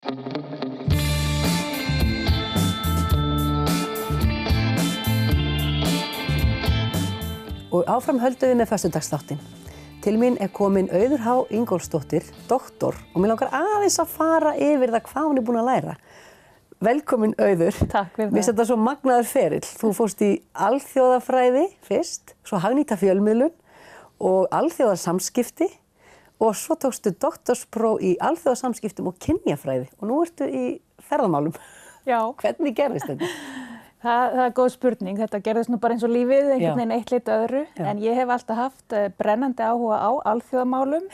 Og áfram höldum við með föstudagsþáttinn. Til mín komin Auður H. Ingólfsdóttir, doktor, og mér langar aðeins að fara yfir það hvað hún búin að læra. Velkomin Auður. Takk fyrir það. Mér finnst þetta svo magnaður ferill. Þú fórst í alþjóðafræði fyrst, svo hagnýta fjölmiðlun og alþjóðasamskipti og svo tókstu doktorspróf í alþjóðasamskiptum og kynjafræði og nú ertu í ferðamálum. Já. Hvernig gerðist þetta? Það góð spurning. Þetta gerðist nú bara eins og lífið, einhvern veginn eitt leit öðru. Já. En ég hef alltaf haft brennandi áhuga á alþjóðamálum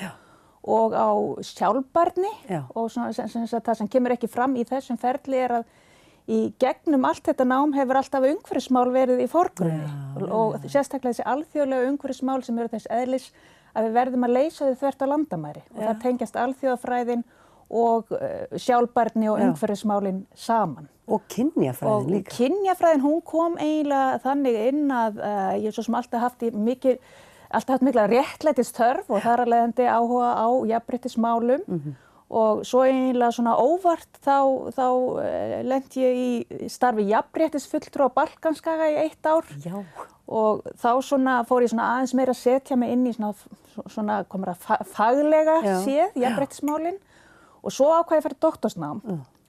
og á sjálfbærni. Og svona, það sem kemur ekki fram í þessum ferli að í gegnum allt þetta nám hefur alltaf umhverfismál verið í forgrunni. Og sérstaklega þessi alþjóðlega umhverfismál sem eru þess eðlis að við verðum að leysa þau þvert á landamæri. Og það tengjast alþjóðafræðin og sjálfbærni og umhverfismálin saman. Og kynjafræðin líka. Og kynjafræðin, hún kom eiginlega þannig inn að ég svo sem alltaf haft mikla réttlætistörf og þar af leiðandi áhuga á jafnréttismálum. Og svo eiginlega svona óvart þá lenti ég í starfi jafnréttisfulltrúa á Balkanskaga í 1 ár. Já. Og þá fór ég aðeins meira að setja mig inn í svona faglega séð jafnréttismálin. Og svo ákvað ég að fara í doktorsnám.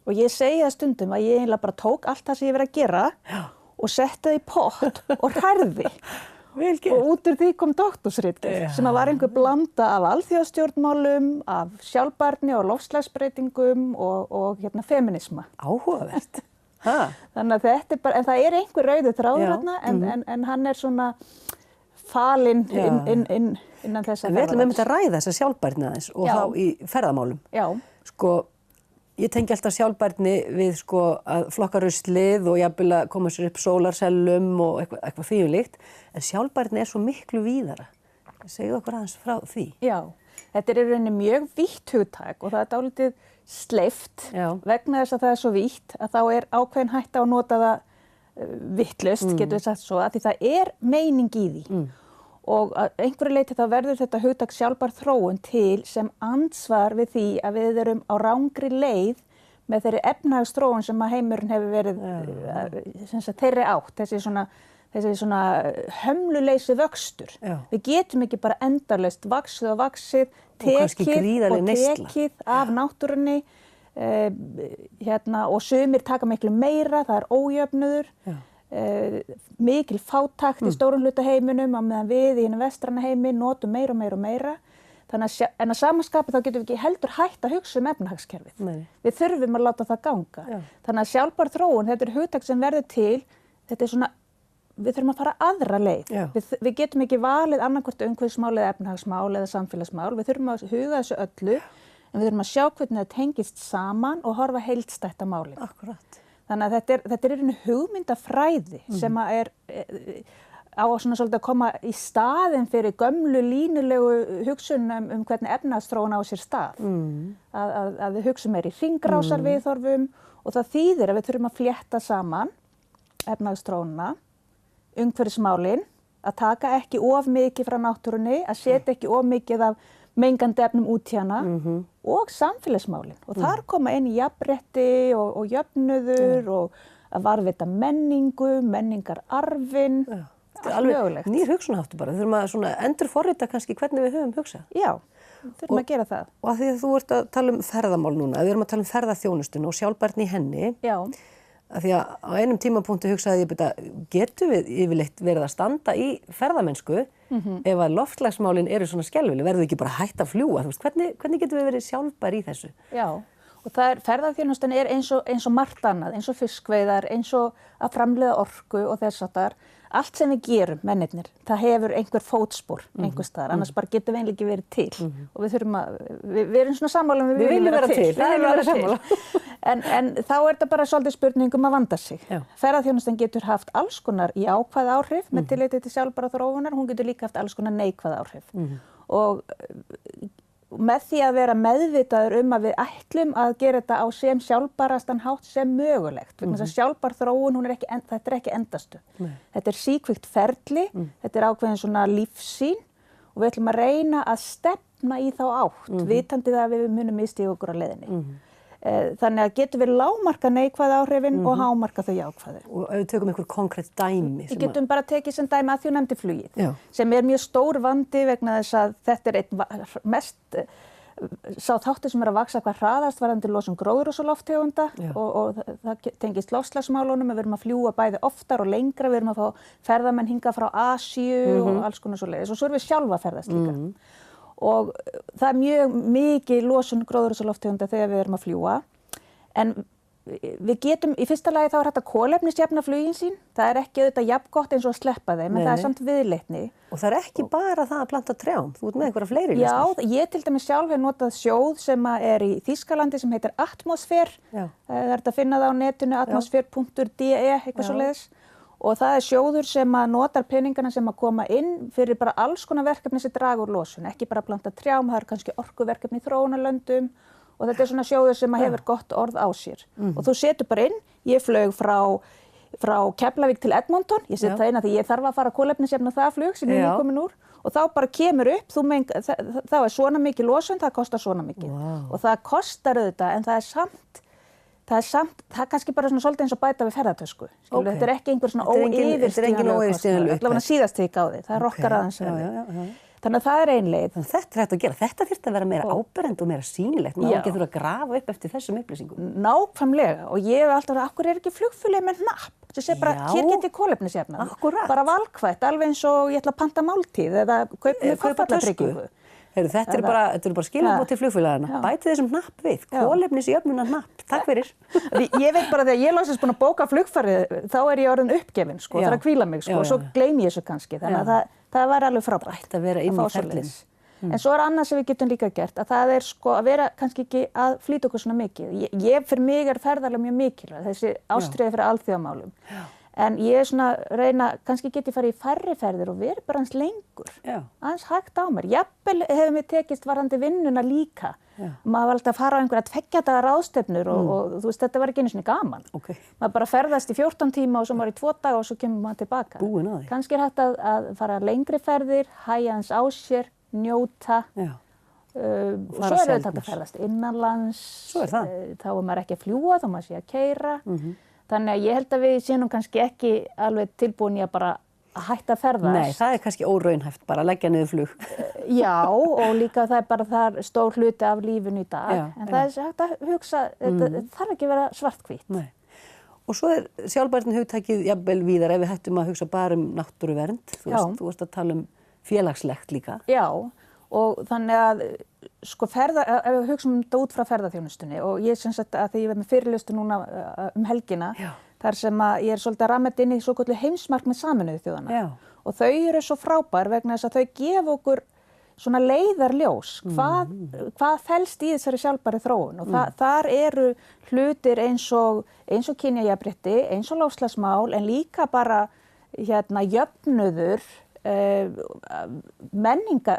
Og ég segi það stundum að ég eiginlega bara tók allt það sem ég verið að gera og setti það í pott og hrærði. Vel gert. Og út úr því kom doktorsritgerð sem var einhver blanda af alþjóðastjórnmálum, af sjálfbærni og loftslagsbreytingum og feminisma. Áhugavert. Þannig að þetta bara, en það einhver rauður þráður þarna, en hann svona falinn innan þessa ferðalags. Við ætlum einmitt að ræða þessa sjálfbærni aðeins og þá í ferðamálum. Já. Ég tengi alltaf sjálfbærni við að flokka ruslið og jafnvel að koma sér upp sólarsellum og eitthvað því líkt. En sjálfbærni svo miklu víðara. Segðu okkur aðeins frá því. Já, þetta í rauninni mjög vítt hugtak og það dálítið sleift vegna þess að það svo vítt að þá ákveðin hætta að nota það vitlaust, getum við sagt svo, að því það meining í því. Og að einhverju leyti þá verður þetta hugtak sjálfbær þróun til sem andsvar við því að við erum á rangri leið með þeirri efnahagsþróun sem að heimurinn hefur verið þeirri átt, þessi svona hömluleysi vöxtur. Við getum ekki bara endalaust vaxið og vaxið, tekið af náttúrunni og sumir taka miklu meira, það ójöfnuður. Mikil fátækt í stórum hluta heiminum á meðan við í vestræna heimi notum meira og meira og meira. Þannig en að samanskapi þá getum við ekki heldur hætt að hugsa efnahagskerfið. Við þurfum að láta það ganga. Þannig að sjálfbær þróun, þetta hugtak sem verður til, þetta svona, við þurfum að fara aðra leið. Við getum ekki valið annarkvort umhverfismál eða efnahagsmál eða samfélagsmál. Við þurfum að huga þessu öllu, en við þurfum að sjá hvernig það tengist saman og horfa heildstætt á málin. Akkurat. Þannig að þetta einu hugmyndafræði sem á svolítið að koma í staðinn fyrir gömlu línulegu hugsunum hvernig efnahagsþróun á sér stað. Að við hugsum meira í hringrásarviðhorfum og það þýðir að við þurfum að flétta saman efnahagsþróunina, umhverfismálin, að taka ekki of mikið frá náttúrunni, að setja ekki of mikið af mengandi efnum út hérna og samfélagsmálin. Og þar koma inn jafnrétti og jöfnuður og að varðveita menningu, menningararfinn. Þetta alveg nýr hugsunarháttur bara. Við þurfum að endurforrita kannski hvernig við höfum hugsað. Já, við þurfum að gera það. Og að því að þú ert að tala ferðamál núna, við erum að tala ferðaþjónustuna og sjálfbærni í henni. Já. Að því að á einum tímapunkti hugsaði ég getum við yfirleitt verið að standa í ferðamennsku ef að loftslagsmálin eru svona skelfileg, verðum við ekki bara hætt að fljúga, hvernig getum við verið sjálfbær í þessu? Já, og ferðaþjónustan eins og margt annað, eins og fiskveiðar, eins og að framleiða orku og þess háttar. Allt sem við gerum, mennirnir, það hefur einhver fótspor einhvers staðar, annars bara getum við ekki verið til. Og við þurfum við erum svona sammála við viljum vera til. Það er alveg sammála. En þá þetta bara svolítið spurning að vanda sig. Ferðaþjónustan getur haft alls konar jákvæð áhrif með tilliti til sjálfbæra þróunar, hún getur líka haft alls konar neikvæð áhrif. Og með því að vera meðvitaður að við ætlum að gera þetta á sem sjálfbærastan hátt sem mögulegt. Vegna þess að sjálfbær þróun, þetta ekki endastu. Þetta síkvikt ferli, þetta ákveðin svona lífssýn og við ætlum að reyna að stefna í þá átt, vitandi það að við munum misstíga okkur á leiðinni. Þannig að getum við lágmarka neikvæð áhrifin og hámarka þau jákvæðu. Og ef við tökum einhver konkrétt dæmi. Við getum bara tekið sem dæmi að því nefndi flugið, Já. sem mjög stór vandi vegna þess að þetta einn mest sá þáttur sem að vaxa hvað hraðast varðandi losun gróðurhúsalofttegunda og það tengist loftslagsmálunum, við erum að fljúga bæði oftar og lengra, við erum að fá ferðamenn hingað frá Asíu og alls konar svoleiðis og svo erum við sjálfa að ferðast líka. Og það er mjög mikið losun gróðurhúsalofttegunda þegar við erum að fljúga, en við getum, í fyrsta lagi þá er hægt að kolefnisjafna flugin sín, það er ekki auðvitað jafn gott eins og að sleppa þeim, en það er samt viðleitni. Og það er ekki bara það að planta trjám, þú ert með einhverja fleiri Já, lausnir. ég til dæmis sjálf hef notað sjóð sem er í Þýskalandi sem heitir Atmosfér, það er hægt að finna það á netinu, atmosfér.de, eitthvað svoleiðis. Og það er sjóður sem að notar peningana sem að koma inn fyrir bara alls konar verkefni sem draga úr losun, ekki bara planta trjám, það er kannski orkuverkefni í þróunarlöndum og þetta er svona sjóður sem að hefur gott orð á sér. Og þú setur bara inn, ég flaug frá Keflavík til Edmonton, ég set það inn að því ég þarf að fara kolefnisjafna það flug sem ég er komin úr og þá bara kemur upp, þá er svona mikið losun, það kostar svona mikið. Og það kostar auðvitað en það er kannski bara svona svolítið eins og bæta við ferðartösku. Þetta er ekki einhver svona óyfirstíganlegur kostnaður, allavega síðast þegar ég á því, það rokkar aðeins verðið. Þannig að það er ein leið. Þannig að þetta er hægt að gera. Þetta þyrfti að vera meira áberandi og meira sýnilegt. Maður ekki þurfa að grafa upp eftir þessum upplýsingum. Nákvæmlega. Og ég hef alltaf af hverju er ekki flugfélagið með hnapp? Sem sé bara, hér get ég kolefnisjafnað. Akkúrat. Bara valkvætt, alveg eins og ég ætla að panta máltíð eða kaupa tryggingu. Þetta eru bara skilaboð til flugfélagana. Bætið þessum hnapp við. Kolefnisjöfnunar hnapp. Takk fyrir. Ég veit bara þegar ég loksins búin að bóka flugfarið, þá er ég orðin uppgefin, sko, þarf að hvíla mig, sko, og svo gleymi ég þessu kannski. Þannig að það var alveg frábært. Ætti að vera inn í ferlinn. En svo er annað sem við getum líka gert, að það er sko að vera kannski ekki að flýta okkur svona mikið. Fyrir mig er ferðalag mjög mikilvæg, þessi ástríða fyrir alþjóðamálum. En ég er svona reyna, kannski get ég farið í færri ferðir og verið bara aðeins lengur, aðeins hægt á mér. Jafnvel hefur mér tekist varðandi vinnuna líka. Maður var alltaf að fara á einhverja 2 daga ráðstefnur og þú veist, þetta var ekki einu sinni gaman. Maður bara ferðast í 14 tíma og svo maður í 2 daga og svo kemur maður tilbaka. Búin á því. Kannski er hægt að fara lengri ferðir, hægja aðeins á sér, njóta. Og svo er þetta að ferðast innanlands. Svo er það. Þá er maður ekki að fljúga, þá maður sé að keyra. Þannig að ég held að við séum kannski ekki alveg tilbúin í að bara hætta að ferðast. Nei, það er kannski óraunhæft bara að leggja niður flug. Já, og líka það er bara þar stór hluti af lífinu í dag. En það er hægt að hugsa, það þarf ekki að vera svarthvít. Nei. Og svo er sjálfbærni hugtakið jafnvel víðar ef við hættum að hugsa bara um náttúruvernd. Þú varst að tala um félagslegt líka. Já, og þannig að sko ef við hugsaum þetta út frá ferðaþjónustunni og ég sem sagt að því ég verð með fyrirlestur núna helgina þar sem að ég er svolítið að ramma þetta inn í svokölluð heimsmarkmið Sameinuðu þjóðanna og þau eru svo frábær vegna þess að þau gefa okkur svona leiðarljós hvað felst í þessari sjálfbæru þróun og þar eru hlutir eins og kynjajafnrétti, eins og loftslagsmál en líka bara jöfnuður menningar,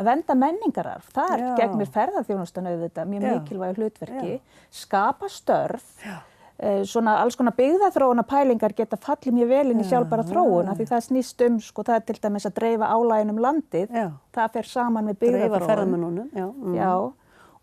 vernda menningararf, það gegnir ferðaþjónustan auðvitað mjög mikilvægu hlutverki, skapa störf, svona alls konar byggðaþróunar pælingar geta fallið mjög vel inn í sjálfbæra þróun af því það snýst það er til dæmis að dreifa álaginu um landið, það fer saman við byggðaþróun. Dreifa ferðamönnunum, Já,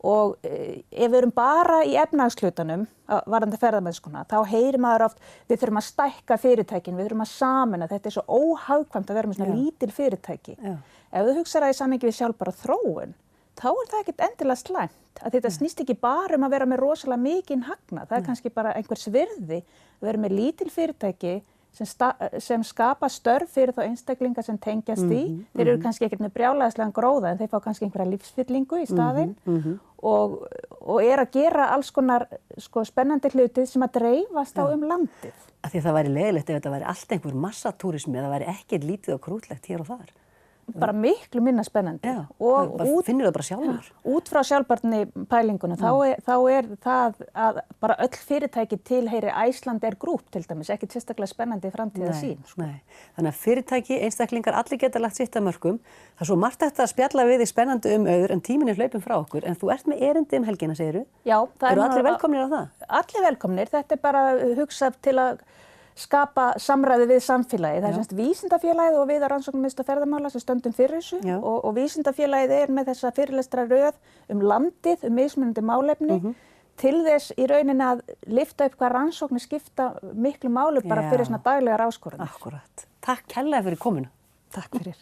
og ef við erum bara í efnahagshlutanum varðandi ferðamennskuna, þá heyrir maður oft við þurfum að stækka fyrirtækin, við þurfum að sameina, þetta er svo óhagkvæmt að vera með svona lítil fyrirtæki. Ef þú hugsar það í samhengi við sjálfbæra þróun, þá er það ekkert endilega slæmt, að þetta snýst ekki bara að vera með rosalega mikinn hagnað, það er kannski bara einhvers virði að vera með lítil fyrirtæki sem skapa störf fyrir þá einstaklinga sem tengjast í. Þeir eru kannski ekkert með brjálæðislegan gróða en þeir fá kannski einhverja lífsfyllingu í staðinn og er að gera alls konar spennandi hluti sem að dreifast á landið. Af því að það væri leiðilegt ef þetta væri allt einhver massatúrismi eða væri ekkert lítið og krútlegt hér og þar. Bara miklu minna spennandi. Og finnur það bara sjálfur. Út frá sjálfbærni pælingunum, þá er það að bara öll fyrirtæki tilheyri Icelandair Group til dæmis, ekki sérstaklega spennandi framtíða sín. Nei. Þannig að fyrirtæki, einstaklingar, allir geta lagt sitt að mörkum. Það er svo margt eftir að spjalla við í spennandi Auður en tíminn er hlaupinn frá okkur. En þú ert með erindi helgina, segiru? Já. Eru allir velkomnir á það? Allir velkomnir. Þetta er bara hugsað til að skapa samræði við samfélagið. Það er semst Vísindafélagið og við á Rannsóknarmiðstöð ferðamála sem stöndum fyrir þessu og Vísindafélagið er með þessa fyrirlestraröð landið, mismunandi málefni. til þess í rauninni að lyfta upp hvað rannsóknir skipta miklu máli bara fyrir svona daglegar áskoranir. Akkúrat. Takk kærlega fyrir komuna. Takk fyrir.